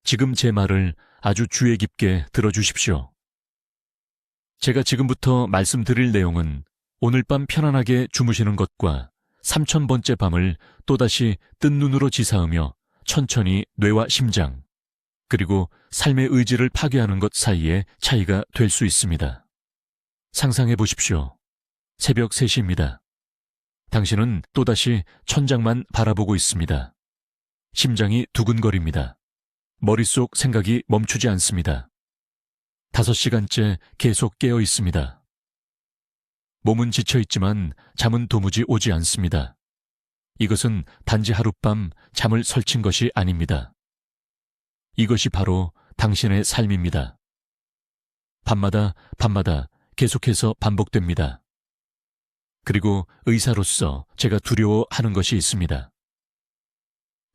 지금 제 말을 아주 주의 깊게 들어주십시오. 제가 지금부터 말씀드릴 내용은 오늘 밤 편안하게 주무시는 것과 3000번째 밤을 또다시 뜬 눈으로 지사하며 천천히 뇌와 심장, 그리고 삶의 의지를 파괴하는 것 사이의 차이가 될 수 있습니다. 상상해 보십시오. 새벽 3시입니다. 당신은 또다시 천장만 바라보고 있습니다. 심장이 두근거립니다. 머릿속 생각이 멈추지 않습니다. 5시간째 계속 깨어 있습니다. 몸은 지쳐 있지만 잠은 도무지 오지 않습니다. 이것은 단지 하룻밤 잠을 설친 것이 아닙니다. 이것이 바로 당신의 삶입니다. 밤마다 계속해서 반복됩니다. 그리고 의사로서 제가 두려워하는 것이 있습니다.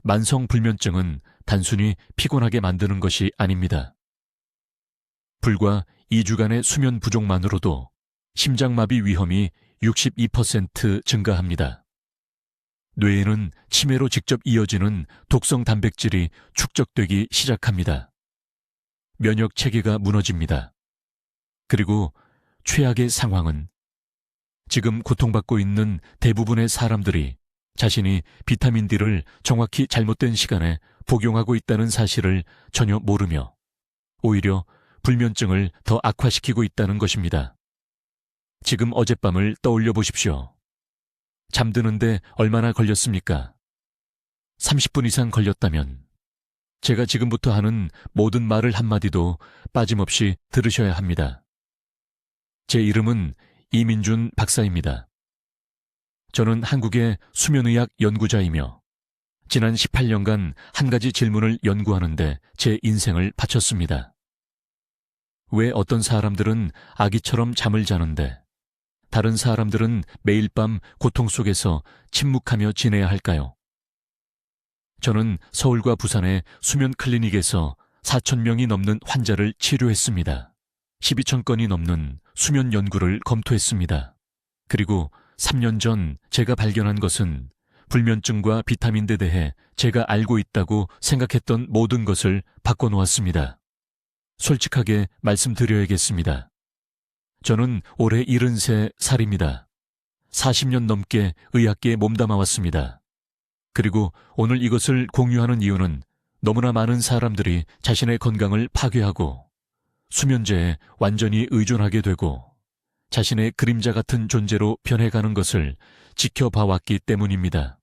만성불면증은 단순히 피곤하게 만드는 것이 아닙니다. 불과 2주간의 수면 부족만으로도 심장마비 위험이 62% 증가합니다. 뇌에는 치매로 직접 이어지는 독성 단백질이 축적되기 시작합니다. 면역 체계가 무너집니다. 그리고 최악의 상황은 지금 고통받고 있는 대부분의 사람들이 자신이 비타민 D를 정확히 잘못된 시간에 복용하고 있다는 사실을 전혀 모르며 오히려 불면증을 더 악화시키고 있다는 것입니다. 지금 어젯밤을 떠올려 보십시오. 잠드는데 얼마나 걸렸습니까? 30분 이상 걸렸다면 제가 지금부터 하는 모든 말을 한마디도 빠짐없이 들으셔야 합니다. 제 이름은 이민준 박사입니다. 저는 한국의 수면의학 연구자이며 지난 18년간 한 가지 질문을 연구하는데 제 인생을 바쳤습니다. 왜 어떤 사람들은 아기처럼 잠을 자는데 다른 사람들은 매일 밤 고통 속에서 침묵하며 지내야 할까요? 저는 서울과 부산의 수면 클리닉에서 4,000명이 넘는 환자를 치료했습니다. 12,000건이 넘는 수면 연구를 검토했습니다. 그리고 3년 전 제가 발견한 것은 불면증과 비타민에 대해 제가 알고 있다고 생각했던 모든 것을 바꿔놓았습니다. 솔직하게 말씀드려야겠습니다. 저는 올해 73살입니다. 40년 넘게 의학계에 몸담아왔습니다. 그리고 오늘 이것을 공유하는 이유는 너무나 많은 사람들이 자신의 건강을 파괴하고 수면제에 완전히 의존하게 되고 자신의 그림자 같은 존재로 변해가는 것을 지켜봐왔기 때문입니다.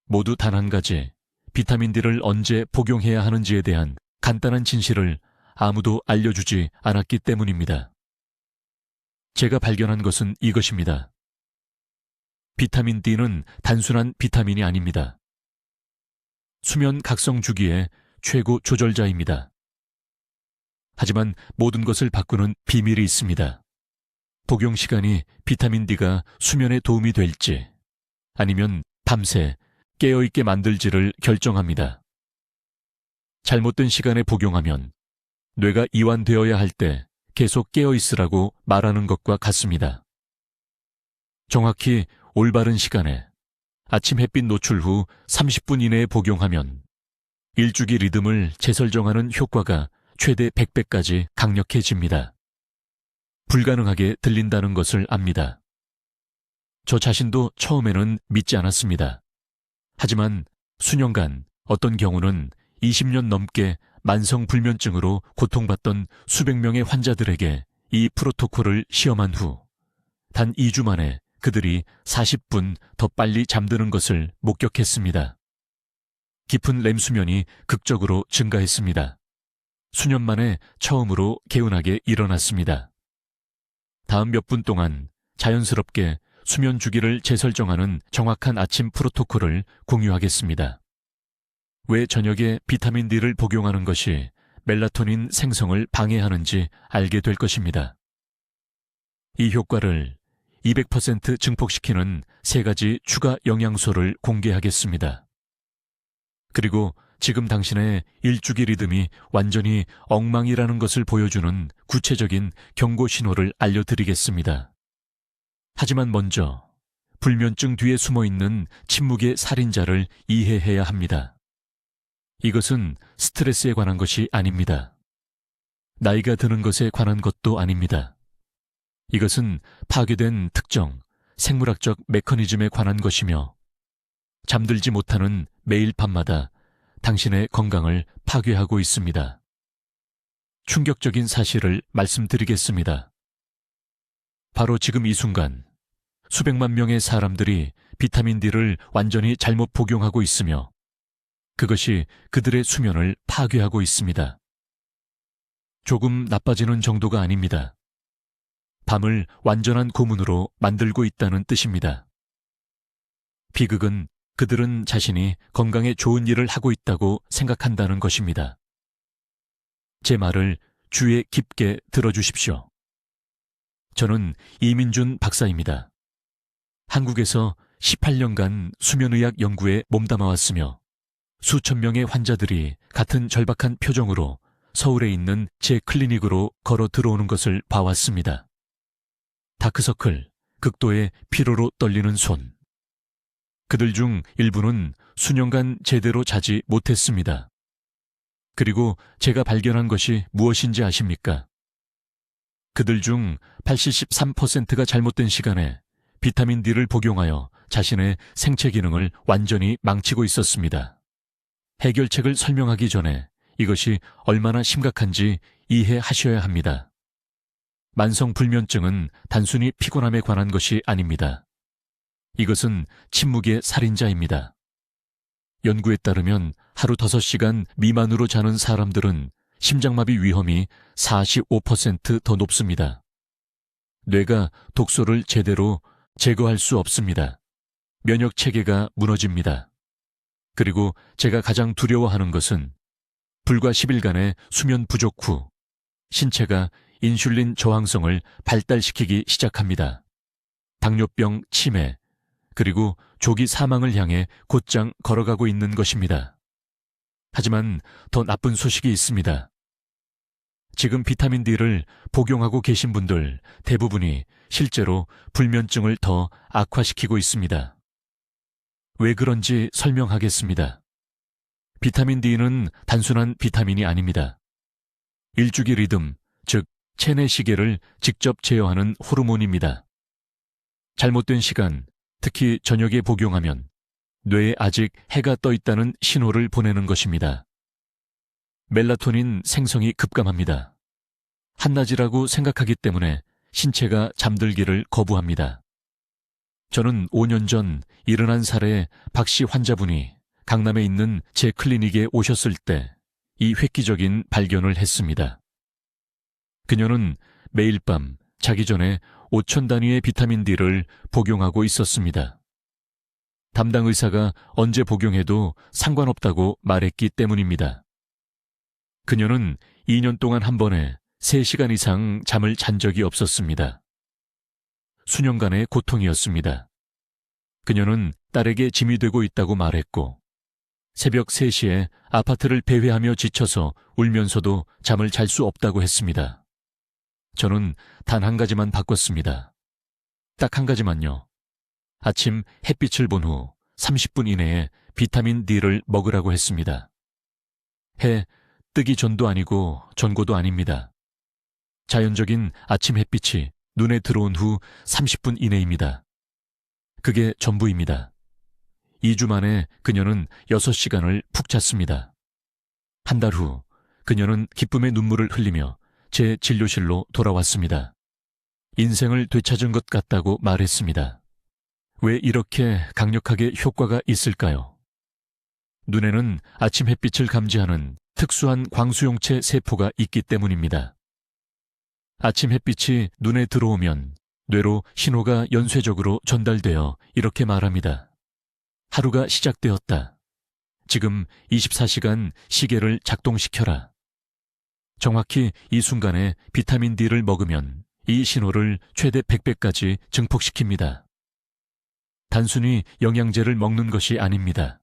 모두 단 한 가지, 비타민 D를 언제 복용해야 하는지에 대한 간단한 진실을 아무도 알려주지 않았기 때문입니다. 제가 발견한 것은 이것입니다. 비타민 D는 단순한 비타민이 아닙니다. 수면 각성 주기의 최고 조절자입니다. 하지만 모든 것을 바꾸는 비밀이 있습니다. 복용 시간이 비타민 D가 수면에 도움이 될지 아니면 밤새 깨어있게 만들지를 결정합니다. 잘못된 시간에 복용하면 뇌가 이완되어야 할 때 계속 깨어있으라고 말하는 것과 같습니다. 정확히 올바른 시간에 아침 햇빛 노출 후 30분 이내에 복용하면 일주기 리듬을 재설정하는 효과가 최대 100배까지 강력해집니다. 불가능하게 들린다는 것을 압니다. 저 자신도 처음에는 믿지 않았습니다. 하지만 수년간, 어떤 경우는 20년 넘게 만성불면증으로 고통받던 수백 명의 환자들에게 이 프로토콜을 시험한 후 단 2주 만에 그들이 40분 더 빨리 잠드는 것을 목격했습니다. 깊은 렘 수면이 극적으로 증가했습니다. 수년 만에 처음으로 개운하게 일어났습니다. 다음 몇 분 동안 자연스럽게 수면 주기를 재설정하는 정확한 아침 프로토콜을 공유하겠습니다. 왜 저녁에 비타민 D를 복용하는 것이 멜라토닌 생성을 방해하는지 알게 될 것입니다. 이 효과를 200% 증폭시키는 3가지 추가 영양소를 공개하겠습니다. 그리고 지금 당신의 일주기 리듬이 완전히 엉망이라는 것을 보여주는 구체적인 경고 신호를 알려드리겠습니다. 하지만 먼저 불면증 뒤에 숨어있는 침묵의 살인자를 이해해야 합니다. 이것은 스트레스에 관한 것이 아닙니다. 나이가 드는 것에 관한 것도 아닙니다. 이것은 파괴된 특정 생물학적 메커니즘에 관한 것이며 잠들지 못하는 매일 밤마다 당신의 건강을 파괴하고 있습니다. 충격적인 사실을 말씀드리겠습니다. 바로 지금 이 순간 수백만 명의 사람들이 비타민 D를 완전히 잘못 복용하고 있으며 그것이 그들의 수면을 파괴하고 있습니다. 조금 나빠지는 정도가 아닙니다. 밤을 완전한 고문으로 만들고 있다는 뜻입니다. 비극은 그들은 자신이 건강에 좋은 일을 하고 있다고 생각한다는 것입니다. 제 말을 주의 깊게 들어주십시오. 저는 이민준 박사입니다. 한국에서 18년간 수면의학 연구에 몸담아왔으며 수천 명의 환자들이 같은 절박한 표정으로 서울에 있는 제 클리닉으로 걸어 들어오는 것을 봐왔습니다. 다크서클, 극도의 피로로 떨리는 손. 그들 중 일부는 수년간 제대로 자지 못했습니다. 그리고 제가 발견한 것이 무엇인지 아십니까? 그들 중 83%가 잘못된 시간에 비타민 D를 복용하여 자신의 생체 기능을 완전히 망치고 있었습니다. 해결책을 설명하기 전에 이것이 얼마나 심각한지 이해하셔야 합니다. 만성 불면증은 단순히 피곤함에 관한 것이 아닙니다. 이것은 침묵의 살인자입니다. 연구에 따르면 하루 5시간 미만으로 자는 사람들은 심장마비 위험이 45% 더 높습니다. 뇌가 독소를 제대로 제거할 수 없습니다. 면역 체계가 무너집니다. 그리고 제가 가장 두려워하는 것은 불과 10일간의 수면 부족 후 신체가 인슐린 저항성을 발달시키기 시작합니다. 당뇨병, 치매, 그리고 조기 사망을 향해 곧장 걸어가고 있는 것입니다. 하지만 더 나쁜 소식이 있습니다. 지금 비타민 D를 복용하고 계신 분들 대부분이 실제로 불면증을 더 악화시키고 있습니다. 왜 그런지 설명하겠습니다. 비타민 D는 단순한 비타민이 아닙니다. 일주기 리듬, 즉 체내 시계를 직접 제어하는 호르몬입니다. 잘못된 시간, 특히 저녁에 복용하면 뇌에 아직 해가 떠 있다는 신호를 보내는 것입니다. 멜라토닌 생성이 급감합니다. 한낮이라고 생각하기 때문에 신체가 잠들기를 거부합니다. 저는 5년 전 71살의 박씨 환자분이 강남에 있는 제 클리닉에 오셨을 때 이 획기적인 발견을 했습니다. 그녀는 매일 밤 자기 전에 5천 단위의 비타민 D를 복용하고 있었습니다. 담당 의사가 언제 복용해도 상관없다고 말했기 때문입니다. 그녀는 2년 동안 한 번에 3시간 이상 잠을 잔 적이 없었습니다. 수년간의 고통이었습니다. 그녀는 딸에게 짐이 되고 있다고 말했고 새벽 3시에 아파트를 배회하며 지쳐서 울면서도 잠을 잘 수 없다고 했습니다. 저는 단 한 가지만 바꿨습니다. 딱 한 가지만요. 아침 햇빛을 본 후 30분 이내에 비타민 D를 먹으라고 했습니다. 해 뜨기 전도 아니고 전고도 아닙니다. 자연적인 아침 햇빛이 눈에 들어온 후 30분 이내입니다. 그게 전부입니다. 2주 만에 그녀는 6시간을 푹 잤습니다. 한 달 후 그녀는 기쁨의 눈물을 흘리며 제 진료실로 돌아왔습니다. 인생을 되찾은 것 같다고 말했습니다. 왜 이렇게 강력하게 효과가 있을까요? 눈에는 아침 햇빛을 감지하는 특수한 광수용체 세포가 있기 때문입니다. 아침 햇빛이 눈에 들어오면 뇌로 신호가 연쇄적으로 전달되어 이렇게 말합니다. 하루가 시작되었다. 지금 24시간 시계를 작동시켜라. 정확히 이 순간에 비타민 D를 먹으면 이 신호를 최대 100배까지 증폭시킵니다. 단순히 영양제를 먹는 것이 아닙니다.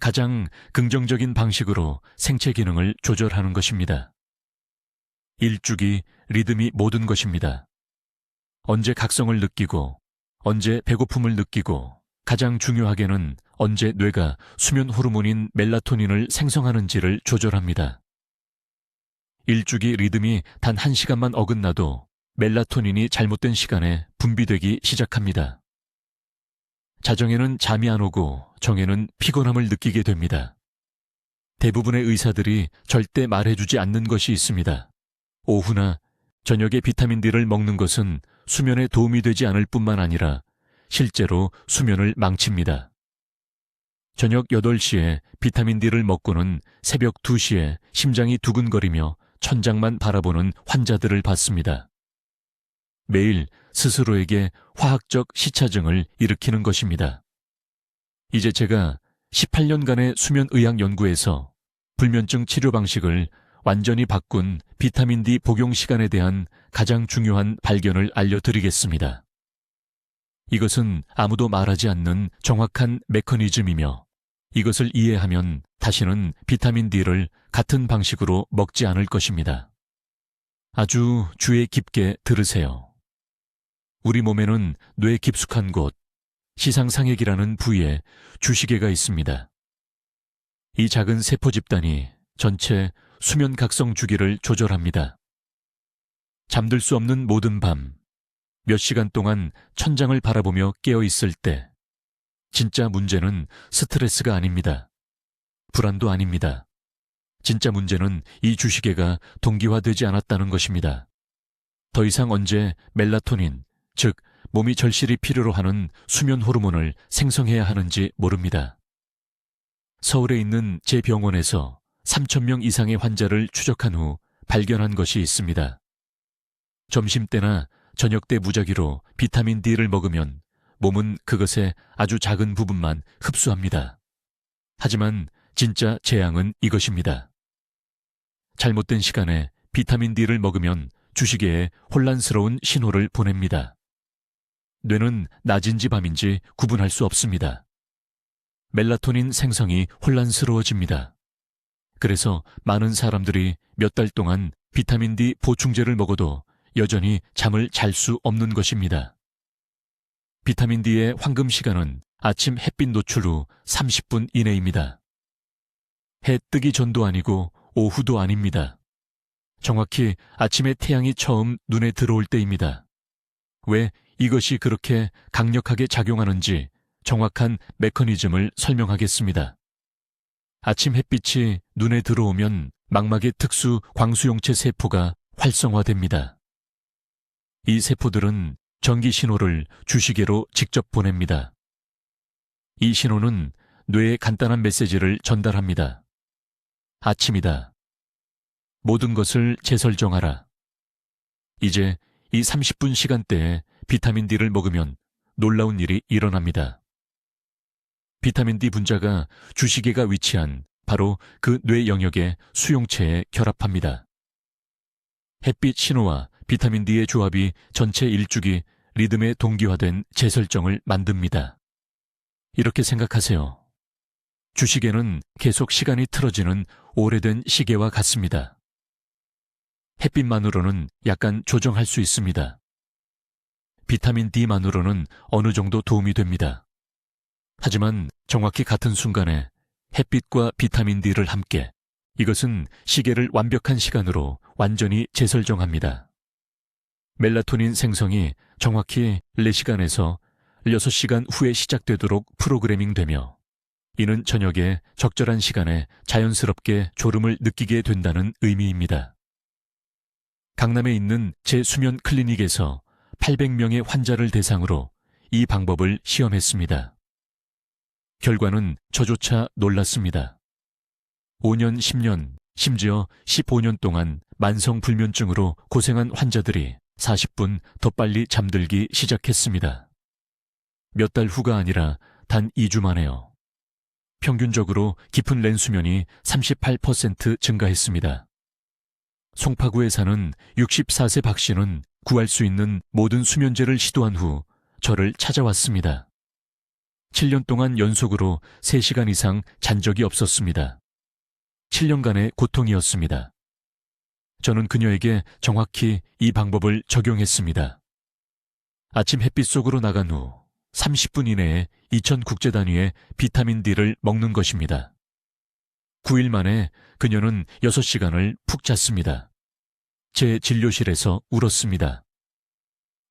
가장 긍정적인 방식으로 생체 기능을 조절하는 것입니다. 일주기, 리듬이 모든 것입니다. 언제 각성을 느끼고, 언제 배고픔을 느끼고, 가장 중요하게는 언제 뇌가 수면 호르몬인 멜라토닌을 생성하는지를 조절합니다. 일주기 리듬이 단 1시간만 어긋나도 멜라토닌이 잘못된 시간에 분비되기 시작합니다. 자정에는 잠이 안 오고 정에는 피곤함을 느끼게 됩니다. 대부분의 의사들이 절대 말해주지 않는 것이 있습니다. 오후나 저녁에 비타민 D를 먹는 것은 수면에 도움이 되지 않을 뿐만 아니라 실제로 수면을 망칩니다. 저녁 8시에 비타민 D를 먹고는 새벽 2시에 심장이 두근거리며 천장만 바라보는 환자들을 봤습니다. 매일 스스로에게 화학적 시차증을 일으키는 것입니다. 이제 제가 18년간의 수면의학 연구에서 불면증 치료 방식을 완전히 바꾼 비타민 D 복용 시간에 대한 가장 중요한 발견을 알려드리겠습니다. 이것은 아무도 말하지 않는 정확한 메커니즘이며 이것을 이해하면 다시는 비타민 D를 같은 방식으로 먹지 않을 것입니다. 아주 주의 깊게 들으세요. 우리 몸에는 뇌 깊숙한 곳, 시상상액이라는 부위에 주시계가 있습니다. 이 작은 세포 집단이 전체 수면 각성 주기를 조절합니다. 잠들 수 없는 모든 밤, 몇 시간 동안 천장을 바라보며 깨어 있을 때, 진짜 문제는 스트레스가 아닙니다. 불안도 아닙니다. 진짜 문제는 이 주시계가 동기화되지 않았다는 것입니다. 더 이상 언제 멜라토닌, 즉 몸이 절실히 필요로 하는 수면 호르몬을 생성해야 하는지 모릅니다. 서울에 있는 제 병원에서 3,000명 이상의 환자를 추적한 후 발견한 것이 있습니다. 점심때나 저녁때 무작위로 비타민 D를 먹으면 몸은 그것의 아주 작은 부분만 흡수합니다. 하지만 진짜 재앙은 이것입니다. 잘못된 시간에 비타민 D를 먹으면 주시계에 혼란스러운 신호를 보냅니다. 뇌는 낮인지 밤인지 구분할 수 없습니다. 멜라토닌 생성이 혼란스러워집니다. 그래서 많은 사람들이 몇 달 동안 비타민 D 보충제를 먹어도 여전히 잠을 잘 수 없는 것입니다. 비타민 D의 황금 시간은 아침 햇빛 노출 후 30분 이내입니다. 해 뜨기 전도 아니고 오후도 아닙니다. 정확히 아침에 태양이 처음 눈에 들어올 때입니다. 왜 이것이 그렇게 강력하게 작용하는지 정확한 메커니즘을 설명하겠습니다. 아침 햇빛이 눈에 들어오면 망막의 특수 광수용체 세포가 활성화됩니다. 이 세포들은 전기 신호를 주시계로 직접 보냅니다. 이 신호는 뇌에 간단한 메시지를 전달합니다. 아침이다. 모든 것을 재설정하라. 이제 이 30분 시간대에 비타민 D를 먹으면 놀라운 일이 일어납니다. 비타민 D 분자가 주시계가 위치한 바로 그 뇌 영역의 수용체에 결합합니다. 햇빛 신호와 비타민 D의 조합이 전체 일주기 리듬에 동기화된 재설정을 만듭니다. 이렇게 생각하세요. 주시계는 계속 시간이 틀어지는 오래된 시계와 같습니다. 햇빛만으로는 약간 조정할 수 있습니다. 비타민 D만으로는 어느 정도 도움이 됩니다. 하지만 정확히 같은 순간에 햇빛과 비타민 D를 함께 이것은 시계를 완벽한 시간으로 완전히 재설정합니다. 멜라토닌 생성이 정확히 4시간에서 6시간 후에 시작되도록 프로그래밍되며 이는 저녁에 적절한 시간에 자연스럽게 졸음을 느끼게 된다는 의미입니다. 강남에 있는 제 수면 클리닉에서 800명의 환자를 대상으로 이 방법을 시험했습니다. 결과는 저조차 놀랐습니다. 5년, 10년, 심지어 15년 동안 만성 불면증으로 고생한 환자들이 40분 더 빨리 잠들기 시작했습니다. 몇 달 후가 아니라 단 2주 만에요. 평균적으로 깊은 렘 수면이 38% 증가했습니다. 송파구에 사는 64세 박 씨는 구할 수 있는 모든 수면제를 시도한 후 저를 찾아왔습니다. 7년 동안 연속으로 3시간 이상 잔 적이 없었습니다. 7년간의 고통이었습니다. 저는 그녀에게 정확히 이 방법을 적용했습니다. 아침 햇빛 속으로 나간 후 30분 이내에 2000국제 단위의 비타민 D를 먹는 것입니다. 9일 만에 그녀는 6시간을 푹 잤습니다. 제 진료실에서 울었습니다.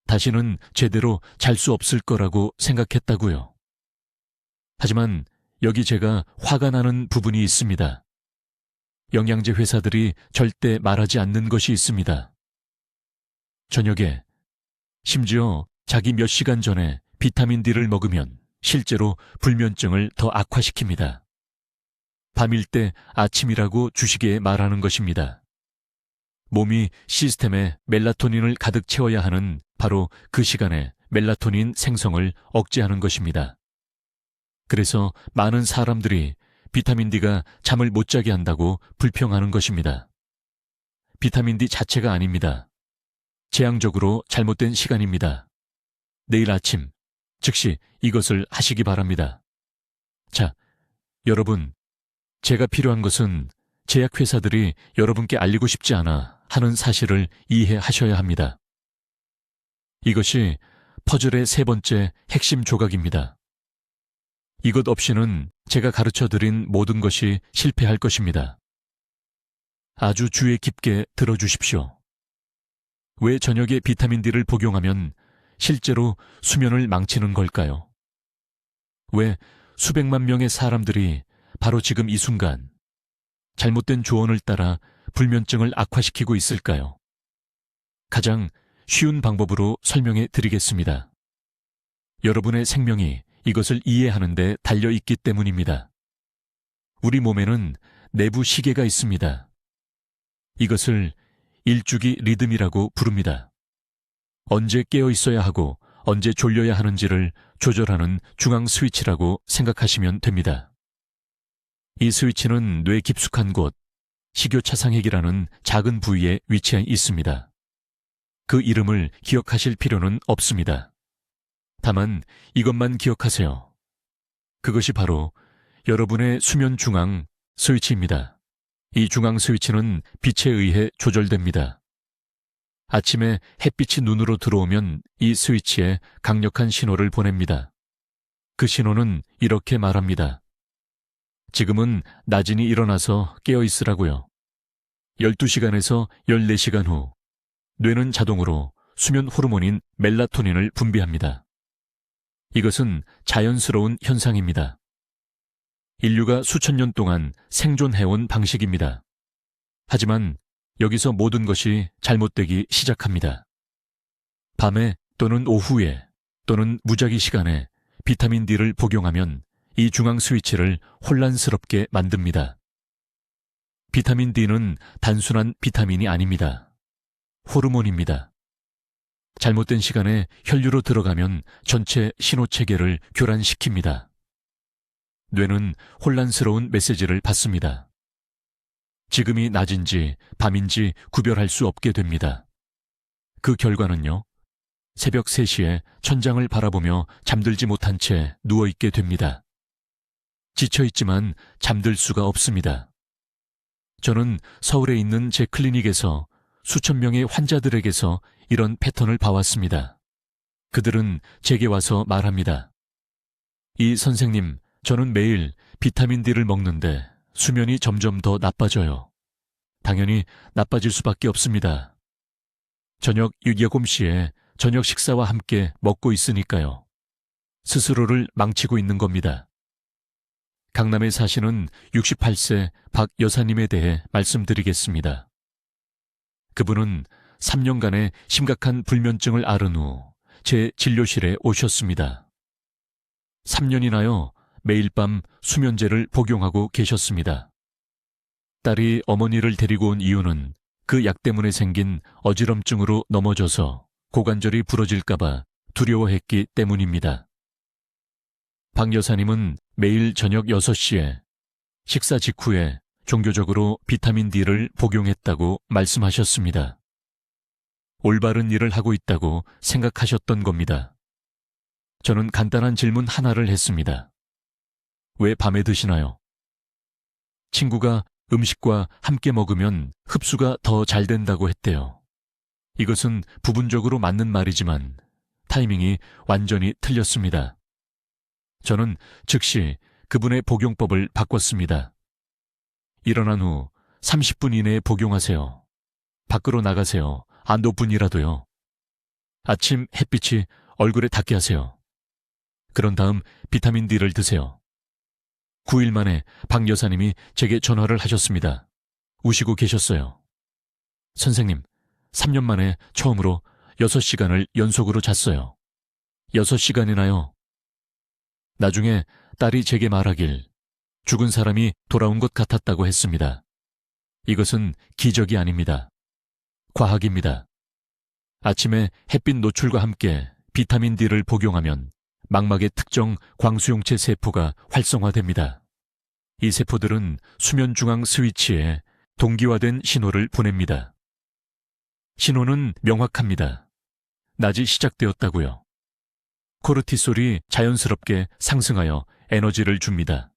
다시는 제대로 잘 수 없을 거라고 생각했다고요. 하지만 여기 제가 화가 나는 부분이 있습니다. 영양제 회사들이 절대 말하지 않는 것이 있습니다. 저녁에, 심지어 자기 몇 시간 전에 비타민 D를 먹으면 실제로 불면증을 더 악화시킵니다. 밤일 때 아침이라고 주식에 말하는 것입니다. 몸이 시스템에 멜라토닌을 가득 채워야 하는 바로 그 시간에 멜라토닌 생성을 억제하는 것입니다. 그래서 많은 사람들이 비타민 D가 잠을 못 자게 한다고 불평하는 것입니다. 비타민 D 자체가 아닙니다. 재앙적으로 잘못된 시간입니다. 내일 아침, 즉시 이것을 하시기 바랍니다. 자, 여러분, 제가 필요한 것은 제약회사들이 여러분께 알리고 싶지 않아 하는 사실을 이해하셔야 합니다. 이것이 퍼즐의 세 번째 핵심 조각입니다. 이것 없이는 제가 가르쳐드린 모든 것이 실패할 것입니다. 아주 주의 깊게 들어주십시오. 왜 저녁에 비타민 D를 복용하면 실제로 수면을 망치는 걸까요? 왜 수백만 명의 사람들이 바로 지금 이 순간 잘못된 조언을 따라 불면증을 악화시키고 있을까요? 가장 쉬운 방법으로 설명해 드리겠습니다. 여러분의 생명이 이것을 이해하는 데 달려있기 때문입니다. 우리 몸에는 내부 시계가 있습니다. 이것을 일주기 리듬이라고 부릅니다. 언제 깨어 있어야 하고 언제 졸려야 하는지를 조절하는 중앙 스위치라고 생각하시면 됩니다. 이 스위치는 뇌 깊숙한 곳, 식교차상핵이라는 작은 부위에 위치해 있습니다. 그 이름을 기억하실 필요는 없습니다. 다만 이것만 기억하세요. 그것이 바로 여러분의 수면 중앙 스위치입니다. 이 중앙 스위치는 빛에 의해 조절됩니다. 아침에 햇빛이 눈으로 들어오면 이 스위치에 강력한 신호를 보냅니다. 그 신호는 이렇게 말합니다. 지금은 나진이 일어나서 깨어 있으라고요. 12시간에서 14시간 후 뇌는 자동으로 수면 호르몬인 멜라토닌을 분비합니다. 이것은 자연스러운 현상입니다. 인류가 수천 년 동안 생존해온 방식입니다. 하지만 여기서 모든 것이 잘못되기 시작합니다. 밤에 또는 오후에 또는 무작위 시간에 비타민 D를 복용하면 이 중앙 스위치를 혼란스럽게 만듭니다. 비타민 D는 단순한 비타민이 아닙니다. 호르몬입니다. 잘못된 시간에 혈류로 들어가면 전체 신호체계를 교란시킵니다. 뇌는 혼란스러운 메시지를 받습니다. 지금이 낮인지 밤인지 구별할 수 없게 됩니다. 그 결과는요, 새벽 3시에 천장을 바라보며 잠들지 못한 채 누워있게 됩니다. 지쳐있지만 잠들 수가 없습니다. 저는 서울에 있는 제 클리닉에서 수천 명의 환자들에게서 이런 패턴을 봐왔습니다. 그들은 제게 와서 말합니다. 이 선생님, 저는 매일 비타민 D를 먹는데 수면이 점점 더 나빠져요. 당연히 나빠질 수밖에 없습니다. 저녁 7시에 저녁 식사와 함께 먹고 있으니까요. 스스로를 망치고 있는 겁니다. 강남에 사시는 68세 박 여사님에 대해 말씀드리겠습니다. 그분은 3년간의 심각한 불면증을 앓은 후 제 진료실에 오셨습니다. 3년이나요 매일 밤 수면제를 복용하고 계셨습니다. 딸이 어머니를 데리고 온 이유는 그 약 때문에 생긴 어지럼증으로 넘어져서 고관절이 부러질까봐 두려워했기 때문입니다. 박 여사님은 매일 저녁 6시에 식사 직후에 종교적으로 비타민 D를 복용했다고 말씀하셨습니다. 올바른 일을 하고 있다고 생각하셨던 겁니다. 저는 간단한 질문 하나를 했습니다. 왜 밤에 드시나요? 친구가 음식과 함께 먹으면 흡수가 더 잘 된다고 했대요. 이것은 부분적으로 맞는 말이지만 타이밍이 완전히 틀렸습니다. 저는 즉시 그분의 복용법을 바꿨습니다. 일어난 후 30분 이내에 복용하세요. 밖으로 나가세요. 안 5분이라도요. 아침 햇빛이 얼굴에 닿게 하세요. 그런 다음 비타민 D를 드세요. 9일 만에 박 여사님이 제게 전화를 하셨습니다. 우시고 계셨어요. 선생님, 3년 만에 처음으로 6시간을 연속으로 잤어요. 6시간이나요? 나중에 딸이 제게 말하길 죽은 사람이 돌아온 것 같았다고 했습니다. 이것은 기적이 아닙니다. 과학입니다. 아침에 햇빛 노출과 함께 비타민 D를 복용하면 망막의 특정 광수용체 세포가 활성화됩니다. 이 세포들은 수면 중앙 스위치에 동기화된 신호를 보냅니다. 신호는 명확합니다. 낮이 시작되었다고요. 코르티솔이 자연스럽게 상승하여 에너지를 줍니다.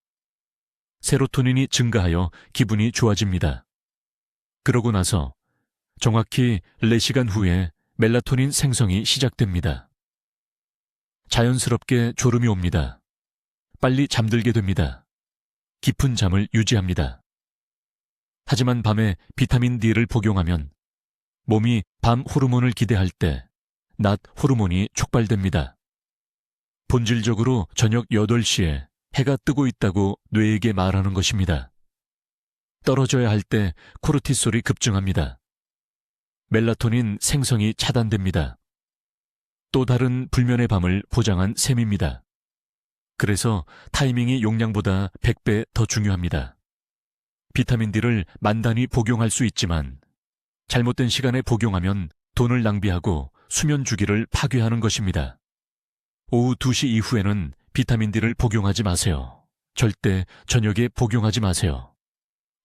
세로토닌이 증가하여 기분이 좋아집니다. 그러고 나서 정확히 4시간 후에 멜라토닌 생성이 시작됩니다. 자연스럽게 졸음이 옵니다. 빨리 잠들게 됩니다. 깊은 잠을 유지합니다. 하지만 밤에 비타민 D를 복용하면 몸이 밤 호르몬을 기대할 때 낮 호르몬이 촉발됩니다. 본질적으로 저녁 8시에 해가 뜨고 있다고 뇌에게 말하는 것입니다. 떨어져야 할 때 코르티솔이 급증합니다. 멜라토닌 생성이 차단됩니다. 또 다른 불면의 밤을 보장한 셈입니다. 그래서 타이밍이 용량보다 100배 더 중요합니다. 비타민 D를 만단히 복용할 수 있지만 잘못된 시간에 복용하면 돈을 낭비하고 수면 주기를 파괴하는 것입니다. 오후 2시 이후에는 비타민 D를 복용하지 마세요. 절대 저녁에 복용하지 마세요.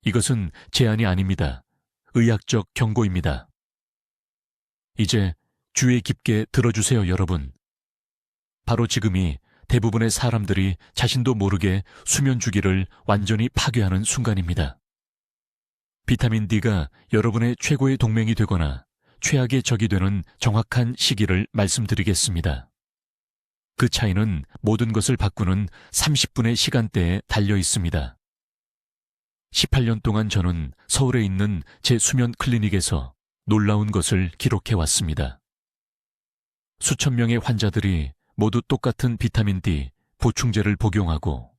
이것은 제안이 아닙니다. 의학적 경고입니다. 이제 주의 깊게 들어주세요, 여러분. 바로 지금이 대부분의 사람들이 자신도 모르게 수면 주기를 완전히 파괴하는 순간입니다. 비타민 D가 여러분의 최고의 동맹이 되거나 최악의 적이 되는 정확한 시기를 말씀드리겠습니다. 그 차이는 모든 것을 바꾸는 30분의 시간대에 달려 있습니다. 18년 동안 저는 서울에 있는 제 수면 클리닉에서 놀라운 것을 기록해 왔습니다. 수천 명의 환자들이 모두 똑같은 비타민 D 보충제를 복용하고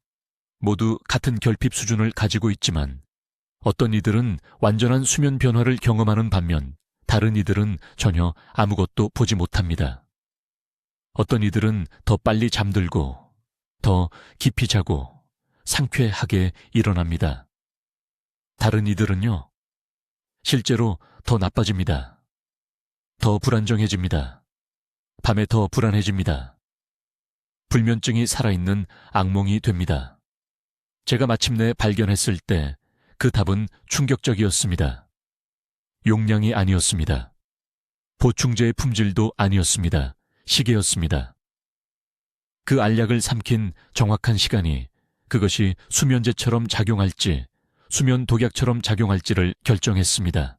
모두 같은 결핍 수준을 가지고 있지만 어떤 이들은 완전한 수면 변화를 경험하는 반면 다른 이들은 전혀 아무것도 보지 못합니다. 어떤 이들은 더 빨리 잠들고 더 깊이 자고 상쾌하게 일어납니다. 다른 이들은요, 실제로 더 나빠집니다. 더 불안정해집니다. 밤에 더 불안해집니다. 불면증이 살아있는 악몽이 됩니다. 제가 마침내 발견했을 때 그 답은 충격적이었습니다. 용량이 아니었습니다. 보충제의 품질도 아니었습니다. 시계였습니다. 그 알약을 삼킨 정확한 시간이 그것이 수면제처럼 작용할지 수면 독약처럼 작용할지를 결정했습니다.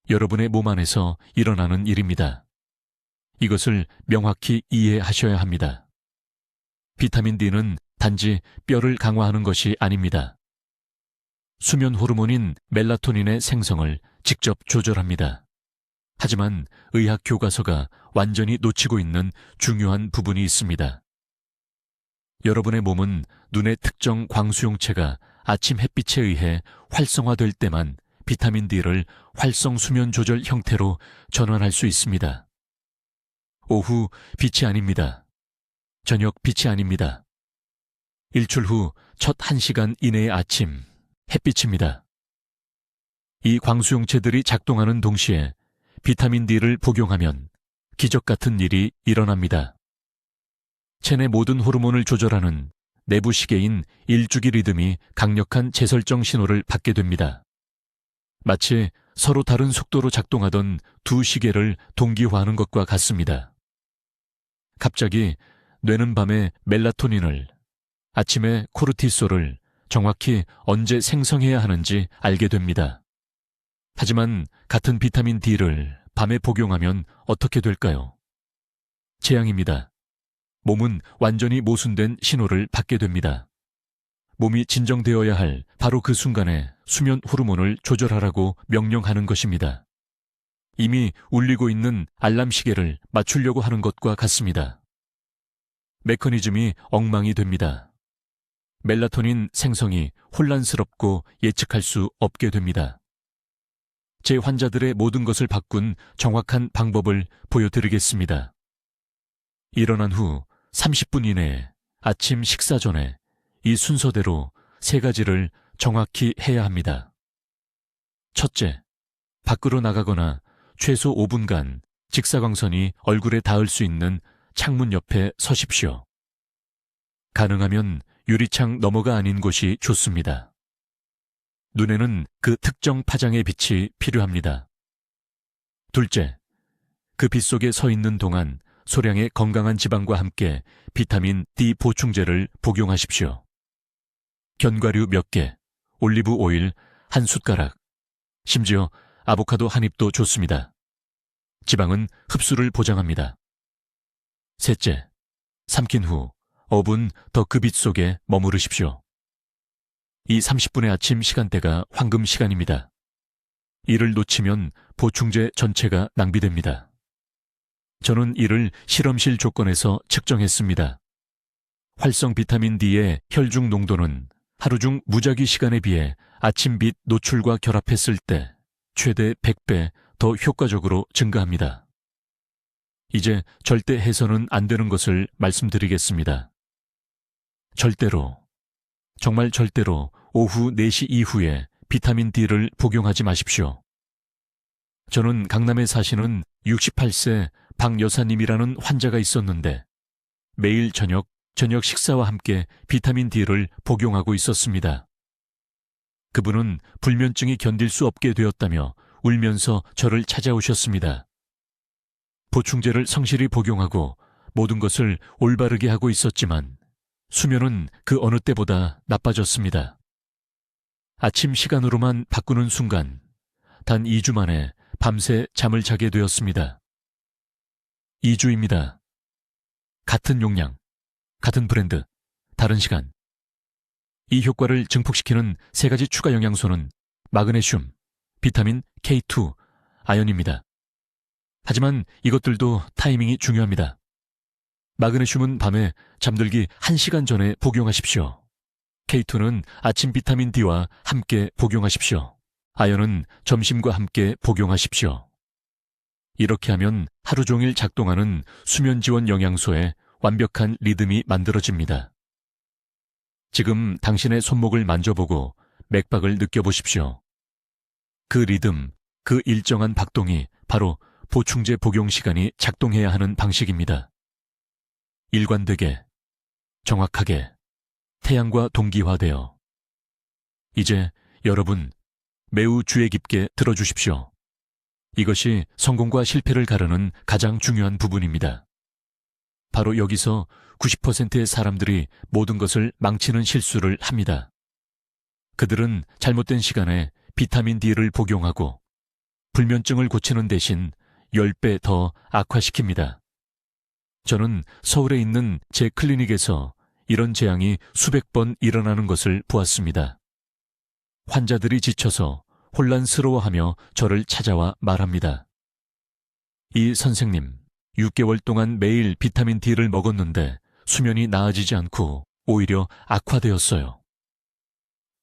여러분의 몸 안에서 일어나는 일입니다. 이것을 명확히 이해하셔야 합니다. 비타민 D는 단지 뼈를 강화하는 것이 아닙니다. 수면 호르몬인 멜라토닌의 생성을 직접 조절합니다. 하지만 의학 교과서가 완전히 놓치고 있는 중요한 부분이 있습니다. 여러분의 몸은 눈의 특정 광수용체가 아침 햇빛에 의해 활성화될 때만 비타민 D를 활성 수면 조절 형태로 전환할 수 있습니다. 오후 빛이 아닙니다. 저녁 빛이 아닙니다. 일출 후 첫 1시간 이내의 아침 햇빛입니다. 이 광수용체들이 작동하는 동시에 비타민 D를 복용하면 기적 같은 일이 일어납니다. 체내 모든 호르몬을 조절하는 내부 시계인 일주기 리듬이 강력한 재설정 신호를 받게 됩니다. 마치 서로 다른 속도로 작동하던 두 시계를 동기화하는 것과 같습니다. 갑자기 뇌는 밤에 멜라토닌을, 아침에 코르티솔을 정확히 언제 생성해야 하는지 알게 됩니다. 하지만 같은 비타민 D를 밤에 복용하면 어떻게 될까요? 재앙입니다. 몸은 완전히 모순된 신호를 받게 됩니다. 몸이 진정되어야 할 바로 그 순간에 수면 호르몬을 조절하라고 명령하는 것입니다. 이미 울리고 있는 알람 시계를 맞추려고 하는 것과 같습니다. 메커니즘이 엉망이 됩니다. 멜라토닌 생성이 혼란스럽고 예측할 수 없게 됩니다. 제 환자들의 모든 것을 바꾼 정확한 방법을 보여드리겠습니다. 일어난 후 30분 이내에 아침 식사 전에 이 순서대로 3가지를 정확히 해야 합니다. 첫째, 밖으로 나가거나 최소 5분간 직사광선이 얼굴에 닿을 수 있는 창문 옆에 서십시오. 가능하면 유리창 너머가 아닌 곳이 좋습니다. 눈에는 그 특정 파장의 빛이 필요합니다. 둘째, 그 빛 속에 서 있는 동안 소량의 건강한 지방과 함께 비타민 D 보충제를 복용하십시오. 견과류 몇 개, 올리브 오일 1숟가락, 심지어 아보카도 한 잎도 좋습니다. 지방은 흡수를 보장합니다. 셋째, 삼킨 후 5분 더 그 빛 속에 머무르십시오. 이 30분의 아침 시간대가 황금 시간입니다. 이를 놓치면 보충제 전체가 낭비됩니다. 저는 이를 실험실 조건에서 측정했습니다. 활성 비타민 D의 혈중 농도는 하루 중 무작위 시간에 비해 아침 빛 노출과 결합했을 때 최대 100배 더 효과적으로 증가합니다. 이제 절대 해서는 안 되는 것을 말씀드리겠습니다. 절대로, 정말 절대로 오후 4시 이후에 비타민 D를 복용하지 마십시오. 저는 강남에 사시는 68세 박 여사님이라는 환자가 있었는데 매일 저녁 식사와 함께 비타민 D를 복용하고 있었습니다. 그분은 불면증이 견딜 수 없게 되었다며 울면서 저를 찾아오셨습니다. 보충제를 성실히 복용하고 모든 것을 올바르게 하고 있었지만 수면은 그 어느 때보다 나빠졌습니다. 아침 시간으로만 바꾸는 순간 단 2주 만에 밤새 잠을 자게 되었습니다. 2주입니다. 같은 용량, 같은 브랜드, 다른 시간. 이 효과를 증폭시키는 3가지 추가 영양소는 마그네슘, 비타민 K2, 아연입니다. 하지만 이것들도 타이밍이 중요합니다. 마그네슘은 밤에 잠들기 1시간 전에 복용하십시오. K2는 아침 비타민 D와 함께 복용하십시오. 아연은 점심과 함께 복용하십시오. 이렇게 하면 하루 종일 작동하는 수면 지원 영양소의 완벽한 리듬이 만들어집니다. 지금 당신의 손목을 만져보고 맥박을 느껴보십시오. 그 리듬, 그 일정한 박동이 바로 보충제 복용 시간이 작동해야 하는 방식입니다. 일관되게, 정확하게, 태양과 동기화되어. 이제 여러분 매우 주의 깊게 들어주십시오. 이것이 성공과 실패를 가르는 가장 중요한 부분입니다. 바로 여기서 90%의 사람들이 모든 것을 망치는 실수를 합니다. 그들은 잘못된 시간에 비타민 D를 복용하고 불면증을 고치는 대신 10배 더 악화시킵니다. 저는 서울에 있는 제 클리닉에서 이런 재앙이 수백 번 일어나는 것을 보았습니다. 환자들이 지쳐서 혼란스러워하며 저를 찾아와 말합니다. 이 선생님, 6개월 동안 매일 비타민 D를 먹었는데 수면이 나아지지 않고 오히려 악화되었어요.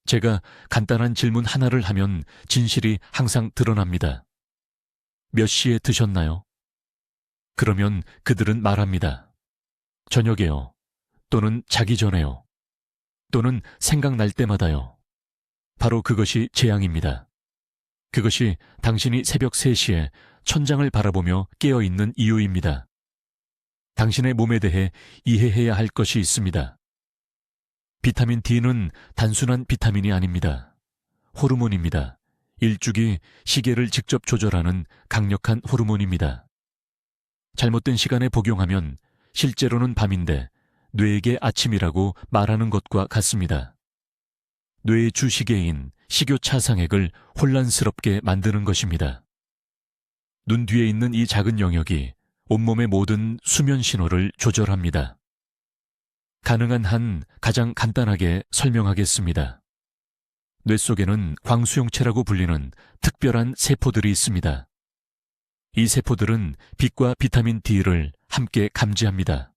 제가 간단한 질문 하나를 하면 진실이 항상 드러납니다. 몇 시에 드셨나요? 그러면 그들은 말합니다. 저녁에요. 또는 자기 전에요. 또는 생각날 때마다요. 바로 그것이 재앙입니다. 그것이 당신이 새벽 3시에 천장을 바라보며 깨어있는 이유입니다. 당신의 몸에 대해 이해해야 할 것이 있습니다. 비타민 D는 단순한 비타민이 아닙니다. 호르몬입니다. 일주기 시계를 직접 조절하는 강력한 호르몬입니다. 잘못된 시간에 복용하면 실제로는 밤인데 뇌에게 아침이라고 말하는 것과 같습니다. 뇌의 주시계인 식욕차상액을 혼란스럽게 만드는 것입니다. 눈 뒤에 있는 이 작은 영역이 온몸의 모든 수면 신호를 조절합니다. 가능한 한 가장 간단하게 설명하겠습니다. 뇌 속에는 광수용체라고 불리는 특별한 세포들이 있습니다. 이 세포들은 빛과 비타민 D를 함께 감지합니다.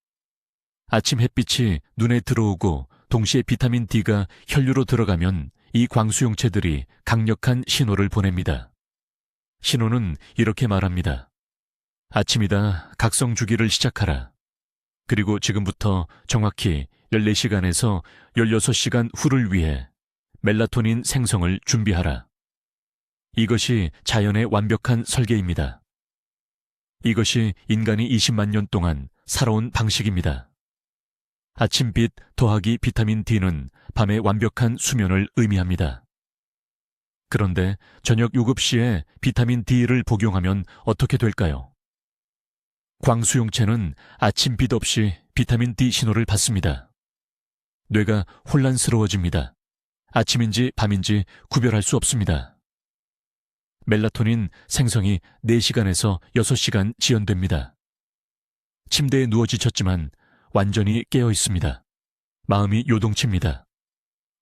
아침 햇빛이 눈에 들어오고 동시에 비타민 D가 혈류로 들어가면 이 광수용체들이 강력한 신호를 보냅니다. 신호는 이렇게 말합니다. 아침이다. 각성주기를 시작하라. 그리고 지금부터 정확히 14시간에서 16시간 후를 위해 멜라토닌 생성을 준비하라. 이것이 자연의 완벽한 설계입니다. 이것이 인간이 20만 년 동안 살아온 방식입니다. 아침빛 더하기 비타민 D는 밤의 완벽한 수면을 의미합니다. 그런데 저녁 7시에 비타민 D를 복용하면 어떻게 될까요? 광수용체는 아침빛 없이 비타민 D 신호를 받습니다. 뇌가 혼란스러워집니다. 아침인지 밤인지 구별할 수 없습니다. 멜라토닌 생성이 4시간에서 6시간 지연됩니다. 침대에 누워 지쳤지만 완전히 깨어 있습니다. 마음이 요동칩니다.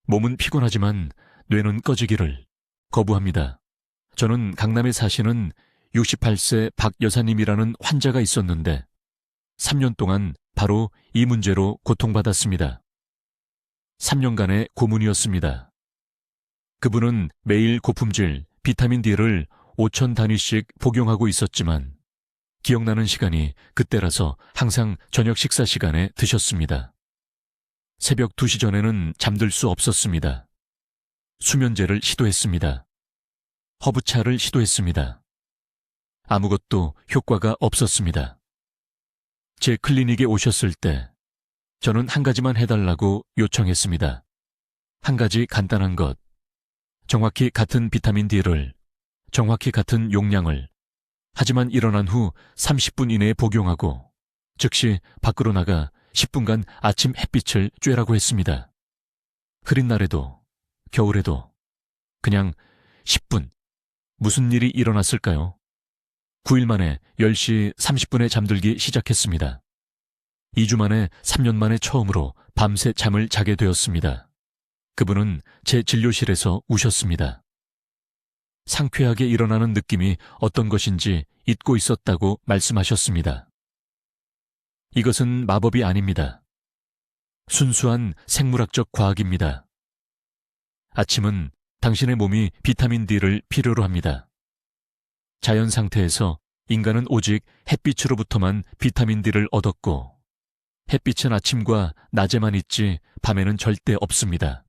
몸은 피곤하지만 뇌는 꺼지기를 거부합니다. 저는 강남에 사시는 68세 박 여사님이라는 환자가 있었는데 3년 동안 바로 이 문제로 고통받았습니다. 3년간의 고문이었습니다. 그분은 매일 고품질 비타민 D를 5,000 단위씩 복용하고 있었지만 기억나는 시간이 그때라서 항상 저녁 식사 시간에 드셨습니다. 새벽 2시 전에는 잠들 수 없었습니다. 수면제를 시도했습니다. 허브차를 시도했습니다. 아무것도 효과가 없었습니다. 제 클리닉에 오셨을 때 저는 한 가지만 해달라고 요청했습니다. 한 가지 간단한 것. 정확히 같은 비타민 D를, 정확히 같은 용량을, 하지만 일어난 후 30분 이내에 복용하고 즉시 밖으로 나가 10분간 아침 햇빛을 쬐라고 했습니다. 흐린 날에도, 겨울에도 그냥 10분. 무슨 일이 일어났을까요? 9일 만에 10시 30분에 잠들기 시작했습니다. 2주 만에 3년 만에 처음으로 밤새 잠을 자게 되었습니다. 그분은 제 진료실에서 우셨습니다. 상쾌하게 일어나는 느낌이 어떤 것인지 잊고 있었다고 말씀하셨습니다. 이것은 마법이 아닙니다. 순수한 생물학적 과학입니다. 아침은 당신의 몸이 비타민 D를 필요로 합니다. 자연 상태에서 인간은 오직 햇빛으로부터만 비타민 D를 얻었고 햇빛은 아침과 낮에만 있지 밤에는 절대 없습니다.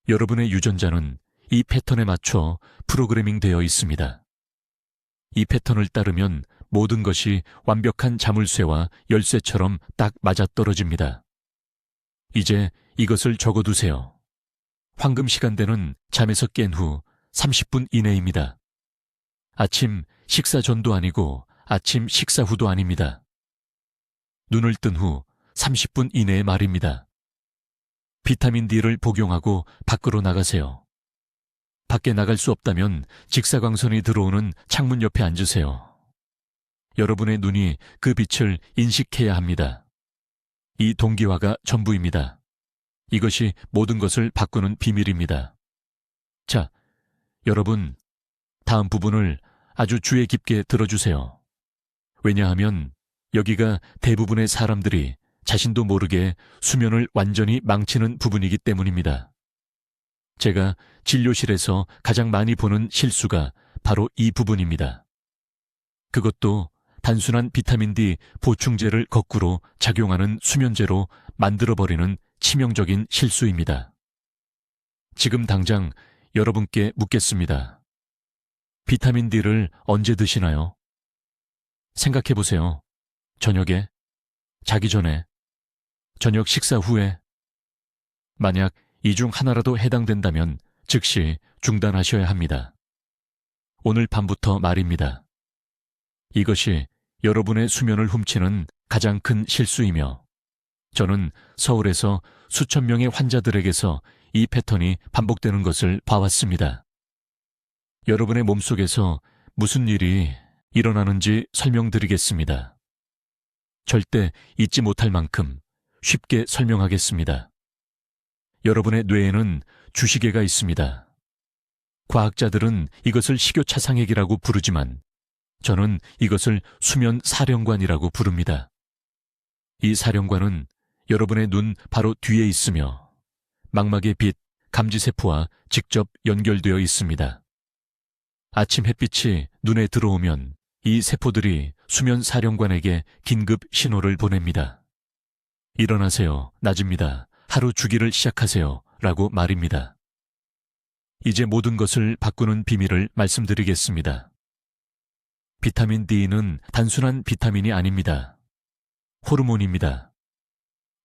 여러분의 유전자는 이 패턴에 맞춰 프로그래밍 되어 있습니다. 이 패턴을 따르면 모든 것이 완벽한 자물쇠와 열쇠처럼 딱 맞아떨어집니다. 이제 이것을 적어두세요. 황금 시간대는 잠에서 깬 후 30분 이내입니다. 아침 식사 전도 아니고 아침 식사 후도 아닙니다. 눈을 뜬 후 30분 이내의 말입니다. 비타민 D를 복용하고 밖으로 나가세요. 밖에 나갈 수 없다면 직사광선이 들어오는 창문 옆에 앉으세요. 여러분의 눈이 그 빛을 인식해야 합니다. 이 동기화가 전부입니다. 이것이 모든 것을 바꾸는 비밀입니다. 자, 여러분, 다음 부분을 아주 주의 깊게 들어주세요. 왜냐하면 여기가 대부분의 사람들이 자신도 모르게 수면을 완전히 망치는 부분이기 때문입니다. 제가 진료실에서 가장 많이 보는 실수가 바로 이 부분입니다. 그것도 단순한 비타민 D 보충제를 거꾸로 작용하는 수면제로 만들어버리는 치명적인 실수입니다. 지금 당장 여러분께 묻겠습니다. 비타민 D를 언제 드시나요? 생각해보세요. 저녁에, 자기 전에, 저녁 식사 후에. 만약 이 중 하나라도 해당된다면 즉시 중단하셔야 합니다. 오늘 밤부터 말입니다. 이것이 여러분의 수면을 훔치는 가장 큰 실수이며 저는 서울에서 수천 명의 환자들에게서 이 패턴이 반복되는 것을 봐왔습니다. 여러분의 몸속에서 무슨 일이 일어나는지 설명드리겠습니다. 절대 잊지 못할 만큼 쉽게 설명하겠습니다. 여러분의 뇌에는 주시계가 있습니다. 과학자들은 이것을 식욕차상핵이라고 부르지만 저는 이것을 수면 사령관이라고 부릅니다. 이 사령관은 여러분의 눈 바로 뒤에 있으며 망막의 빛, 감지세포와 직접 연결되어 있습니다. 아침 햇빛이 눈에 들어오면 이 세포들이 수면 사령관에게 긴급 신호를 보냅니다. 일어나세요. 낮입니다. 하루 주기를 시작하세요. 라고 말입니다. 이제 모든 것을 바꾸는 비밀을 말씀드리겠습니다. 비타민 D는 단순한 비타민이 아닙니다. 호르몬입니다.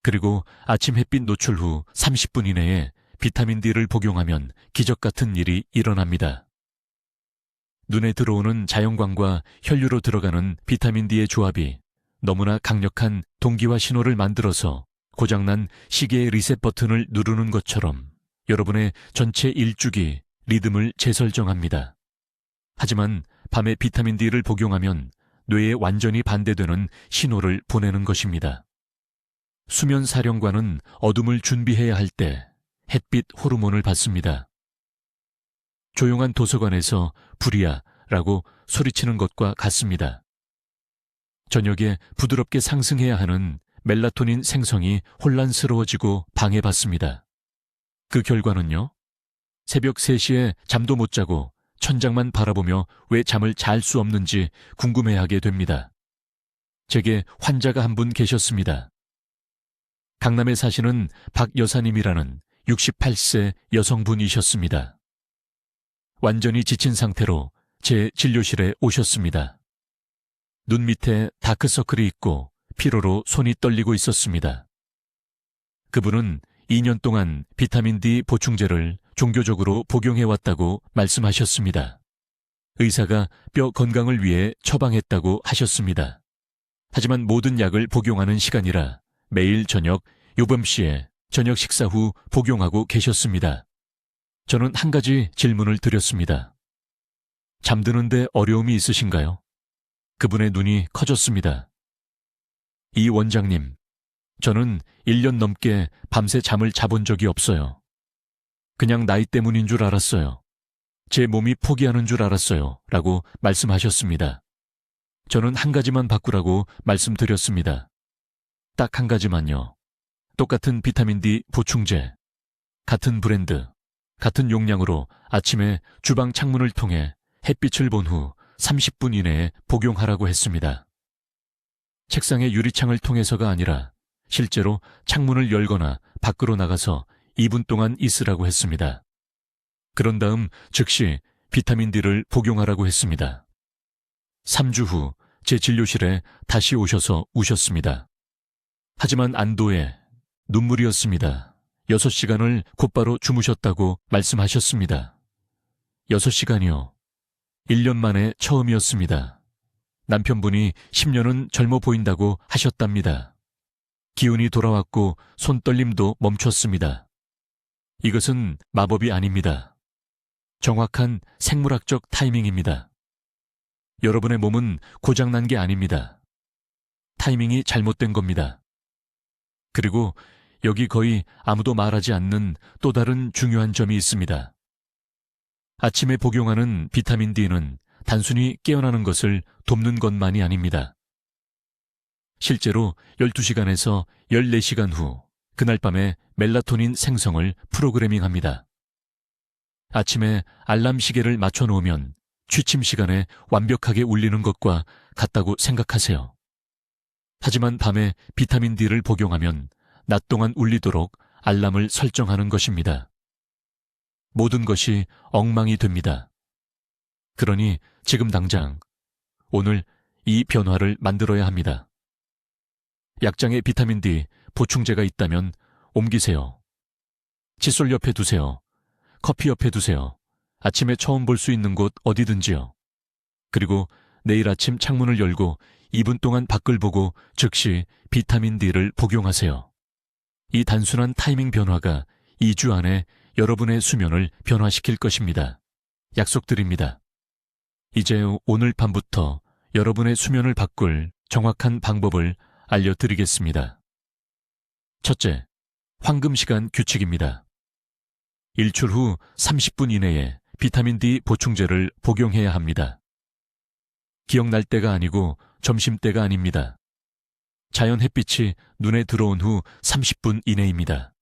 그리고 아침 햇빛 노출 후 30분 이내에 비타민 D를 복용하면 기적 같은 일이 일어납니다. 눈에 들어오는 자연광과 혈류로 들어가는 비타민 D의 조합이 너무나 강력한 동기화 신호를 만들어서 고장난 시계의 리셋 버튼을 누르는 것처럼 여러분의 전체 일주기 리듬을 재설정합니다. 하지만 밤에 비타민 D를 복용하면 뇌에 완전히 반대되는 신호를 보내는 것입니다. 수면 사령관은 어둠을 준비해야 할 때 햇빛 호르몬을 받습니다. 조용한 도서관에서 불이야라고 소리치는 것과 같습니다. 저녁에 부드럽게 상승해야 하는 멜라토닌 생성이 혼란스러워지고 방해받습니다. 그 결과는요? 새벽 3시에 잠도 못 자고 천장만 바라보며 왜 잠을 잘 수 없는지 궁금해하게 됩니다. 제게 환자가 한 분 계셨습니다. 강남에 사시는 박 여사님이라는 68세 여성분이셨습니다. 완전히 지친 상태로 제 진료실에 오셨습니다. 눈 밑에 다크서클이 있고 피로로 손이 떨리고 있었습니다. 그분은 2년 동안 비타민 D 보충제를 종교적으로 복용해왔다고 말씀하셨습니다. 의사가 뼈 건강을 위해 처방했다고 하셨습니다. 하지만 모든 약을 복용하는 시간이라 매일 저녁 요밤시에 저녁 식사 후 복용하고 계셨습니다. 저는 한 가지 질문을 드렸습니다. 잠드는데 어려움이 있으신가요? 그분의 눈이 커졌습니다. 이 원장님, 저는 1년 넘게 밤새 잠을 자본 적이 없어요. 그냥 나이 때문인 줄 알았어요. 제 몸이 포기하는 줄 알았어요. 라고 말씀하셨습니다. 저는 한 가지만 바꾸라고 말씀드렸습니다. 딱 한 가지만요. 똑같은 비타민 D 보충제, 같은 브랜드, 같은 용량으로 아침에 주방 창문을 통해 햇빛을 본 후 30분 이내에 복용하라고 했습니다. 책상의 유리창을 통해서가 아니라 실제로 창문을 열거나 밖으로 나가서 2분 동안 있으라고 했습니다. 그런 다음 즉시 비타민 D를 복용하라고 했습니다. 3주 후 제 진료실에 다시 오셔서 우셨습니다. 하지만 안도의 눈물이었습니다. 6시간을 곧바로 주무셨다고 말씀하셨습니다. 6시간이요. 1년 만에 처음이었습니다. 남편분이 10년은 젊어 보인다고 하셨답니다. 기운이 돌아왔고 손떨림도 멈췄습니다. 이것은 마법이 아닙니다. 정확한 생물학적 타이밍입니다. 여러분의 몸은 고장난 게 아닙니다. 타이밍이 잘못된 겁니다. 그리고 여기 거의 아무도 말하지 않는 또 다른 중요한 점이 있습니다. 아침에 복용하는 비타민 D는 단순히 깨어나는 것을 돕는 것만이 아닙니다. 실제로 12시간에서 14시간 후 그날 밤에 멜라토닌 생성을 프로그래밍합니다. 아침에 알람 시계를 맞춰놓으면 취침 시간에 완벽하게 울리는 것과 같다고 생각하세요. 하지만 밤에 비타민 D를 복용하면 낮 동안 울리도록 알람을 설정하는 것입니다. 모든 것이 엉망이 됩니다. 그러니 지금 당장 오늘 이 변화를 만들어야 합니다. 약장에 비타민 D 보충제가 있다면 옮기세요. 칫솔 옆에 두세요. 커피 옆에 두세요. 아침에 처음 볼 수 있는 곳 어디든지요. 그리고 내일 아침 창문을 열고 2분 동안 밖을 보고 즉시 비타민 D를 복용하세요. 이 단순한 타이밍 변화가 2주 안에 여러분의 수면을 변화시킬 것입니다. 약속드립니다. 이제 오늘 밤부터 여러분의 수면을 바꿀 정확한 방법을 알려드리겠습니다. 첫째, 황금시간 규칙입니다. 일출 후 30분 이내에 비타민 D 보충제를 복용해야 합니다. 기억날 때가 아니고 점심때가 아닙니다. 자연 햇빛이 눈에 들어온 후 30분 이내입니다.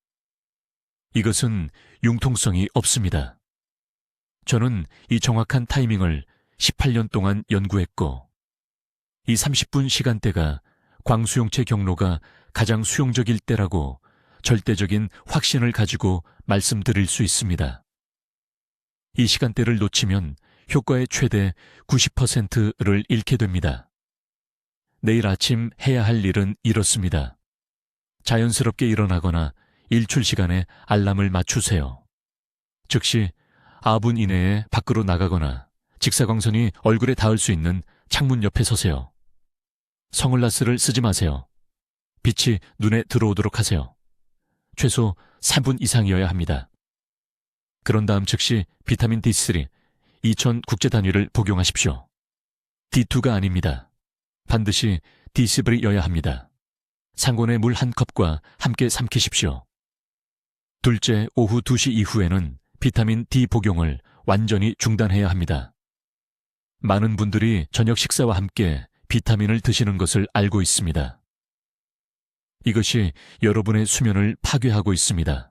이것은 융통성이 없습니다. 저는 이 정확한 타이밍을 18년 동안 연구했고, 이 30분 시간대가 광수용체 경로가 가장 수용적일 때라고 절대적인 확신을 가지고 말씀드릴 수 있습니다. 이 시간대를 놓치면 효과의 최대 90%를 잃게 됩니다. 내일 아침 해야 할 일은 이렇습니다. 자연스럽게 일어나거나 일출 시간에 알람을 맞추세요. 즉시 9분 이내에 밖으로 나가거나 직사광선이 얼굴에 닿을 수 있는 창문 옆에 서세요. 선글라스를 쓰지 마세요. 빛이 눈에 들어오도록 하세요. 최소 3분 이상이어야 합니다. 그런 다음 즉시 비타민 D3 2000 국제 단위를 복용하십시오. D2가 아닙니다. 반드시 D3여야 합니다. 상온의 물 1컵과 함께 삼키십시오. 둘째, 오후 2시 이후에는 비타민 D 복용을 완전히 중단해야 합니다. 많은 분들이 저녁 식사와 함께 비타민을 드시는 것을 알고 있습니다. 이것이 여러분의 수면을 파괴하고 있습니다.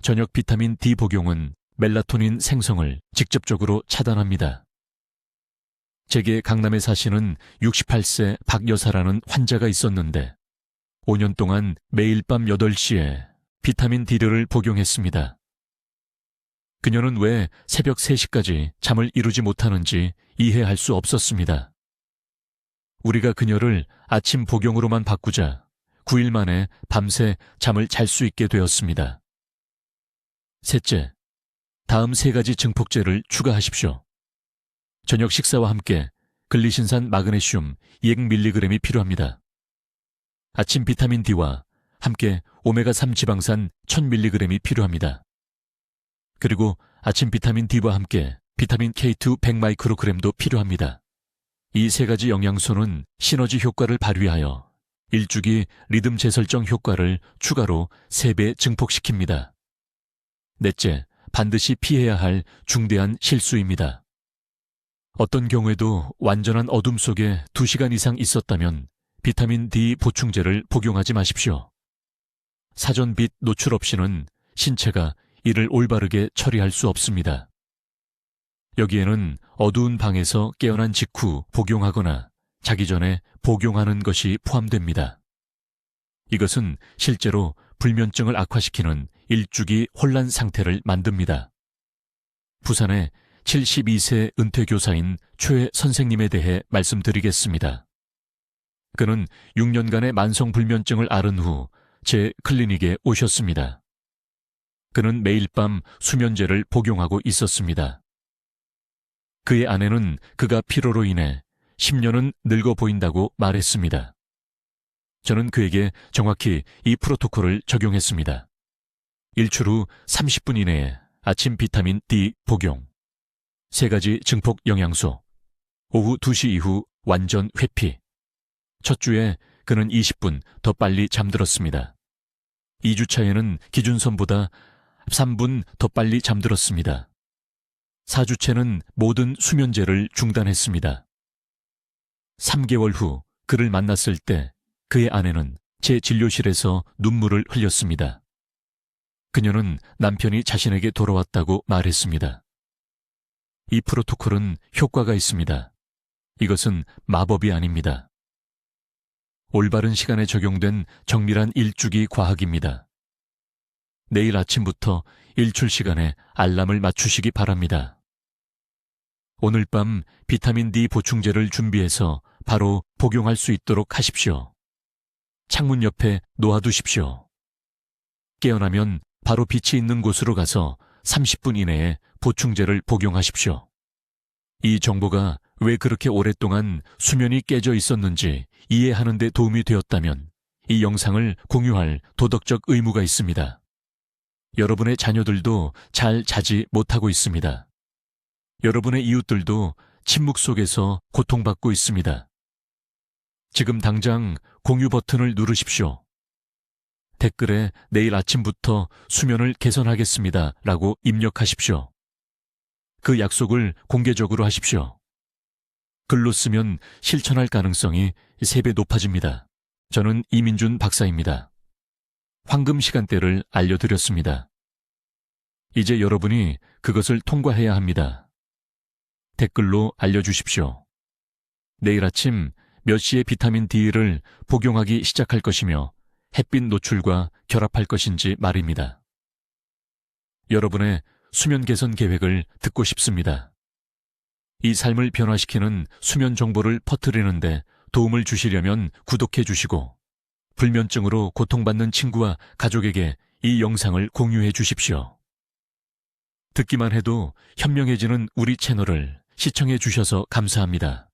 저녁 비타민 D 복용은 멜라토닌 생성을 직접적으로 차단합니다. 제게 강남에 사시는 68세 박 여사라는 환자가 있었는데 5년 동안 매일 밤 8시에 비타민 D를 복용했습니다. 그녀는 왜 새벽 3시까지 잠을 이루지 못하는지 이해할 수 없었습니다. 우리가 그녀를 아침 복용으로만 바꾸자 9일 만에 밤새 잠을 잘 수 있게 되었습니다. 셋째, 다음 3가지 증폭제를 추가하십시오. 저녁 식사와 함께 글리신산 마그네슘 200mg이 필요합니다. 아침 비타민 D와 함께 오메가3 지방산 1000mg이 필요합니다. 그리고 아침 비타민 D와 함께 비타민 K2 100마이크로그램도 필요합니다. 이 3가지 영양소는 시너지 효과를 발휘하여 일주기 리듬 재설정 효과를 추가로 3배 증폭시킵니다. 넷째, 반드시 피해야 할 중대한 실수입니다. 어떤 경우에도 완전한 어둠 속에 2시간 이상 있었다면 비타민 D 보충제를 복용하지 마십시오. 사전 빛 노출 없이는 신체가 이를 올바르게 처리할 수 없습니다. 여기에는 어두운 방에서 깨어난 직후 복용하거나 자기 전에 복용하는 것이 포함됩니다. 이것은 실제로 불면증을 악화시키는 일주기 혼란 상태를 만듭니다. 부산의 72세 은퇴교사인 최 선생님에 대해 말씀드리겠습니다. 그는 6년간의 만성불면증을 앓은 후 제 클리닉에 오셨습니다. 그는 매일 밤 수면제를 복용하고 있었습니다. 그의 아내는 그가 피로로 인해 10년은 늙어 보인다고 말했습니다. 저는 그에게 정확히 이 프로토콜을 적용했습니다. 일출 후 30분 이내에 아침 비타민 D 복용, 3가지 증폭 영양소, 오후 2시 이후 완전 회피. 첫 주에 그는 20분 더 빨리 잠들었습니다. 2주차에는 기준선보다 3분 더 빨리 잠들었습니다. 4주째는 모든 수면제를 중단했습니다. 3개월 후 그를 만났을 때 그의 아내는 제 진료실에서 눈물을 흘렸습니다. 그녀는 남편이 자신에게 돌아왔다고 말했습니다. 이 프로토콜은 효과가 있습니다. 이것은 마법이 아닙니다. 올바른 시간에 적용된 정밀한 일주기 과학입니다. 내일 아침부터 일출 시간에 알람을 맞추시기 바랍니다. 오늘 밤 비타민 D 보충제를 준비해서 바로 복용할 수 있도록 하십시오. 창문 옆에 놓아두십시오. 깨어나면 바로 빛이 있는 곳으로 가서 30분 이내에 보충제를 복용하십시오. 이 정보가 왜 그렇게 오랫동안 수면이 깨져 있었는지 이해하는 데 도움이 되었다면 이 영상을 공유할 도덕적 의무가 있습니다. 여러분의 자녀들도 잘 자지 못하고 있습니다. 여러분의 이웃들도 침묵 속에서 고통받고 있습니다. 지금 당장 공유 버튼을 누르십시오. 댓글에 내일 아침부터 수면을 개선하겠습니다 라고 입력하십시오. 그 약속을 공개적으로 하십시오. 글로 쓰면 실천할 가능성이 3배 높아집니다. 저는 이민준 박사입니다. 황금 시간대를 알려드렸습니다. 이제 여러분이 그것을 통과해야 합니다. 댓글로 알려주십시오. 내일 아침 몇 시에 비타민 D를 복용하기 시작할 것이며 햇빛 노출과 결합할 것인지 말입니다. 여러분의 수면 개선 계획을 듣고 싶습니다. 이 삶을 변화시키는 수면 정보를 퍼뜨리는데 도움을 주시려면 구독해 주시고 불면증으로 고통받는 친구와 가족에게 이 영상을 공유해 주십시오. 듣기만 해도 현명해지는 우리 채널을 시청해 주셔서 감사합니다.